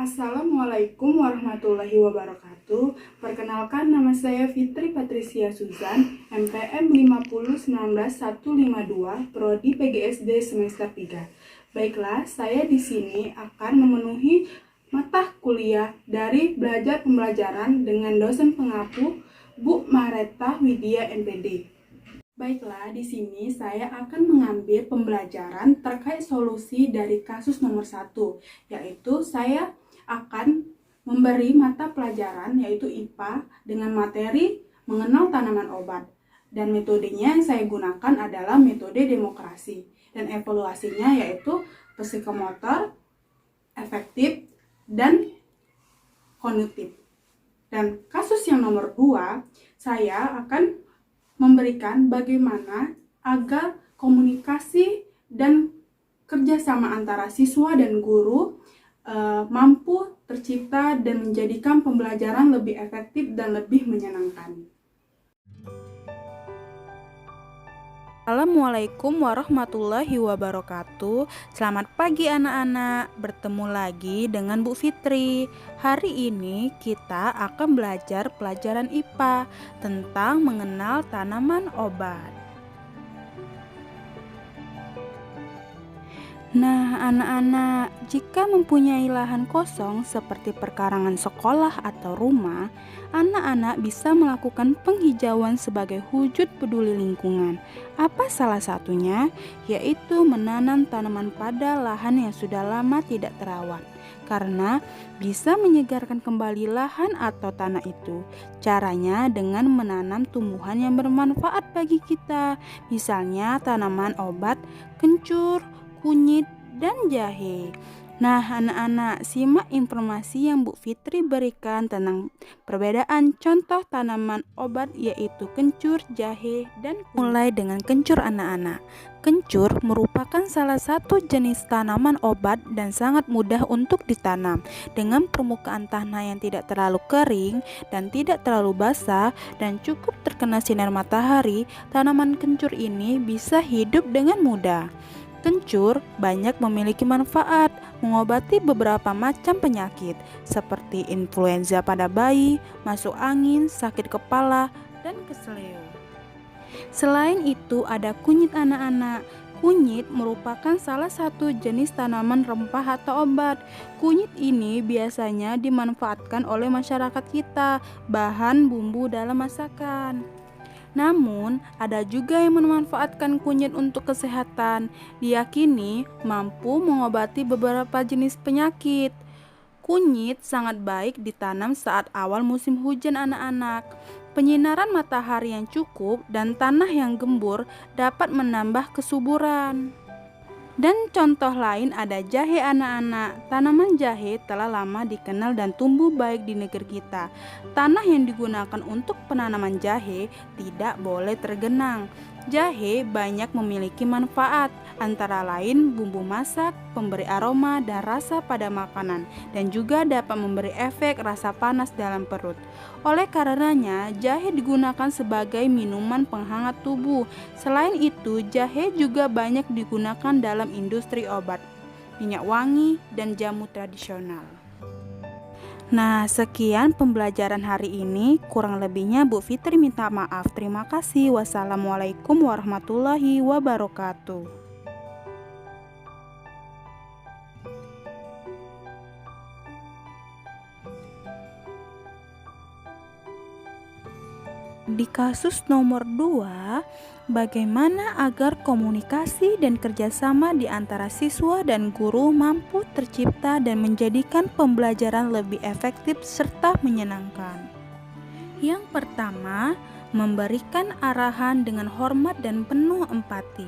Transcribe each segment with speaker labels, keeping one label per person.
Speaker 1: Assalamualaikum warahmatullahi wabarakatuh. Perkenalkan, nama saya Fitri Patricia Suzan, MPM 5019152, Prodi PGSD semester 3. Baiklah, saya di sini akan memenuhi mata kuliah dari belajar pembelajaran dengan dosen pengapu Bu Mahreta Widya NPD. Baiklah, di sini saya akan mengambil pembelajaran terkait solusi dari kasus nomor 1, yaitu saya akan memberi mata pelajaran yaitu IPA dengan materi mengenal tanaman obat. Dan metodenya yang saya gunakan adalah metode demokrasi. Dan evaluasinya yaitu psikomotor, efektif, dan kognitif. Dan kasus yang nomor 2, saya akan memberikan bagaimana agar komunikasi dan kerjasama antara siswa dan guru mampu tercipta dan menjadikan pembelajaran lebih efektif dan lebih menyenangkan.
Speaker 2: Assalamualaikum warahmatullahi wabarakatuh. Selamat pagi anak-anak, bertemu lagi dengan Bu Fitri. Hari ini kita akan belajar pelajaran IPA tentang mengenal tanaman obat. Nah, anak-anak, jika mempunyai lahan kosong seperti perkarangan sekolah atau rumah, anak-anak bisa melakukan penghijauan sebagai wujud peduli lingkungan. Apa salah satunya? Yaitu menanam tanaman pada lahan yang sudah lama tidak terawat, karena bisa menyegarkan kembali lahan atau tanah itu. Caranya dengan menanam tumbuhan yang bermanfaat bagi kita, misalnya tanaman obat, kencur, kunyit, dan jahe. Nah, anak-anak, simak informasi yang Bu Fitri berikan tentang perbedaan contoh tanaman obat yaitu kencur, jahe, dan kunyit. Mulai dengan kencur anak-anak. Kencur merupakan salah satu jenis tanaman obat dan sangat mudah untuk ditanam. Dengan permukaan tanah yang tidak terlalu kering dan tidak terlalu basah dan cukup terkena sinar matahari, tanaman kencur ini bisa hidup dengan mudah. Kencur banyak memiliki manfaat mengobati beberapa macam penyakit seperti influenza pada bayi, masuk angin, sakit kepala, dan keseleo. Selain itu ada kunyit anak-anak. Kunyit merupakan salah satu jenis tanaman rempah atau obat. Kunyit ini biasanya dimanfaatkan oleh masyarakat kita, bahan bumbu dalam masakan. Namun, ada juga yang memanfaatkan kunyit untuk kesehatan. Diyakini mampu mengobati beberapa jenis penyakit. Kunyit sangat baik ditanam saat awal musim hujan anak-anak. Penyinaran matahari yang cukup dan tanah yang gembur dapat menambah kesuburan. Dan contoh lain ada jahe anak-anak. Tanaman jahe telah lama dikenal dan tumbuh baik di negeri kita. Tanah yang digunakan untuk penanaman jahe tidak boleh tergenang. Jahe banyak memiliki manfaat, antara lain bumbu masak, pemberi aroma dan rasa pada makanan, dan juga dapat memberi efek rasa panas dalam perut. Oleh karenanya, jahe digunakan sebagai minuman penghangat tubuh. Selain itu, jahe juga banyak digunakan dalam industri obat, minyak wangi, dan jamu tradisional. Nah, sekian pembelajaran hari ini. Kurang lebihnya Bu Fitri minta maaf. Terima kasih. Wassalamualaikum warahmatullahi wabarakatuh. Di kasus nomor 2, bagaimana agar komunikasi dan kerjasama di antara siswa dan guru mampu tercipta dan menjadikan pembelajaran lebih efektif serta menyenangkan? Yang pertama, memberikan arahan dengan hormat dan penuh empati.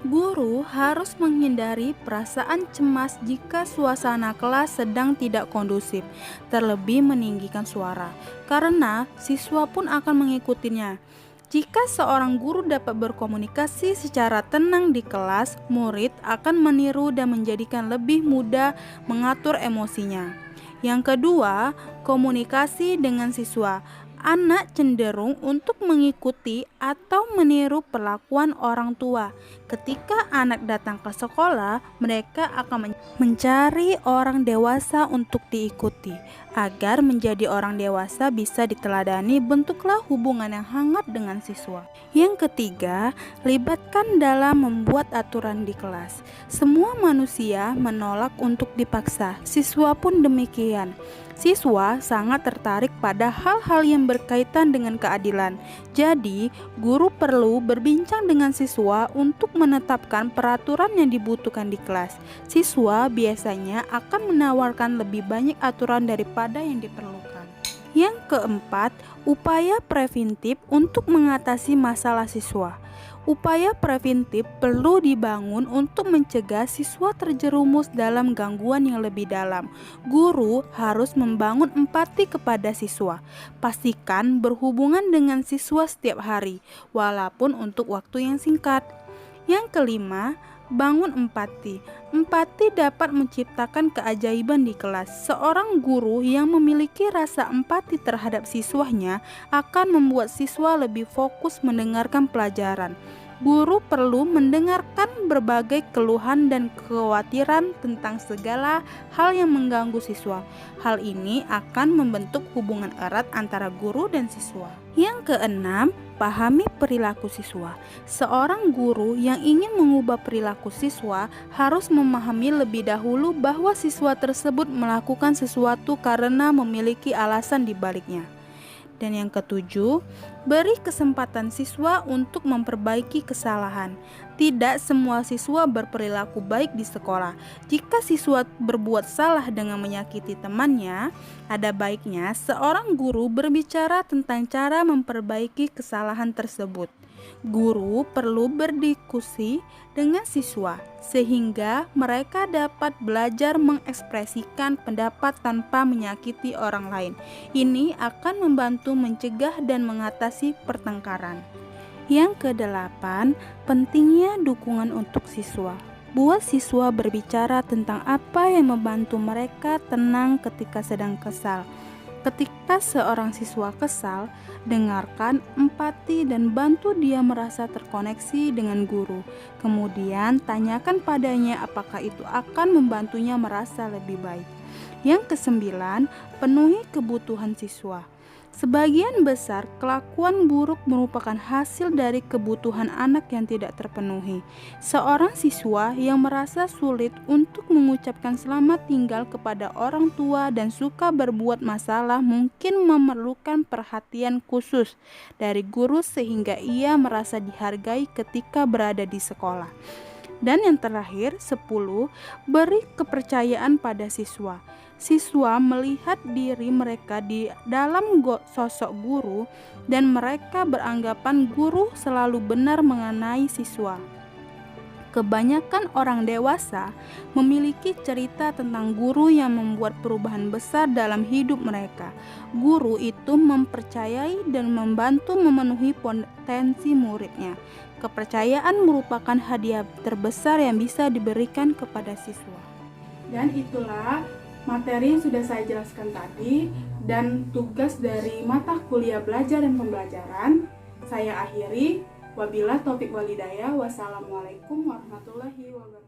Speaker 2: Guru harus menghindari perasaan cemas jika suasana kelas sedang tidak kondusif, terlebih meninggikan suara, karena siswa pun akan mengikutinya. Jika seorang guru dapat berkomunikasi secara tenang di kelas, murid akan meniru dan menjadikan lebih mudah mengatur emosinya. Yang kedua, komunikasi dengan siswa. anak cenderung untuk mengikuti atau meniru perlakuan orang tua. Ketika anak datang ke sekolah, mereka akan mencari orang dewasa untuk diikuti. Agar menjadi orang dewasa bisa diteladani, bentuklah hubungan yang hangat dengan siswa. Yang ketiga, libatkan dalam membuat aturan di kelas. Semua manusia menolak untuk dipaksa, siswa pun demikian. Siswa sangat tertarik pada hal-hal yang berkaitan dengan keadilan. Jadi, guru perlu berbincang dengan siswa untuk menetapkan peraturan yang dibutuhkan di kelas. Siswa biasanya akan menawarkan lebih banyak aturan daripada yang diperlukan. Yang keempat, upaya preventif untuk mengatasi masalah siswa. Upaya preventif perlu dibangun untuk mencegah siswa terjerumus dalam gangguan yang lebih dalam. Guru harus membangun empati kepada siswa. Pastikan berhubungan dengan siswa setiap hari, walaupun untuk waktu yang singkat. Yang kelima, bangun empati. Empati dapat menciptakan keajaiban di kelas. Seorang guru yang memiliki rasa empati terhadap siswanya akan membuat siswa lebih fokus mendengarkan pelajaran. Guru perlu mendengarkan berbagai keluhan dan kekhawatiran tentang segala hal yang mengganggu siswa. Hal ini akan membentuk hubungan erat antara guru dan siswa. Yang keenam, pahami perilaku siswa. Seorang guru yang ingin mengubah perilaku siswa harus memahami lebih dahulu bahwa siswa tersebut melakukan sesuatu karena memiliki alasan di baliknya. Dan yang ketujuh, beri kesempatan siswa untuk memperbaiki kesalahan. Tidak semua siswa berperilaku baik di sekolah. Jika siswa berbuat salah dengan menyakiti temannya, ada baiknya seorang guru berbicara tentang cara memperbaiki kesalahan tersebut. Guru perlu berdiskusi dengan siswa sehingga mereka dapat belajar mengekspresikan pendapat tanpa menyakiti orang lain. Ini akan membantu mencegah dan mengatasi pertengkaran. Yang kedelapan, pentingnya dukungan untuk siswa. Buat siswa berbicara tentang apa yang membantu mereka tenang ketika sedang kesal. Ketika seorang siswa kesal, dengarkan, empati, dan bantu dia merasa terkoneksi dengan guru. Kemudian tanyakan padanya apakah itu akan membantunya merasa lebih baik. Yang kesembilan, penuhi kebutuhan siswa. Sebagian besar kelakuan buruk merupakan hasil dari kebutuhan anak yang tidak terpenuhi. Seorang siswa yang merasa sulit untuk mengucapkan selamat tinggal kepada orang tua dan suka berbuat masalah mungkin memerlukan perhatian khusus dari guru sehingga ia merasa dihargai ketika berada di sekolah. Dan yang terakhir, 10, beri kepercayaan pada siswa. Siswa melihat diri mereka di dalam sosok guru dan mereka beranggapan guru selalu benar mengenai siswa. Kebanyakan orang dewasa memiliki cerita tentang guru yang membuat perubahan besar dalam hidup mereka. Guru itu mempercayai dan membantu memenuhi potensi muridnya. Kepercayaan merupakan hadiah terbesar yang bisa diberikan kepada siswa.
Speaker 1: Dan itulah materi yang sudah saya jelaskan tadi dan tugas dari mata kuliah belajar dan pembelajaran. Saya akhiri. Wabillahi taufik walhidayah. Wassalamualaikum warahmatullahi wabarakatuh.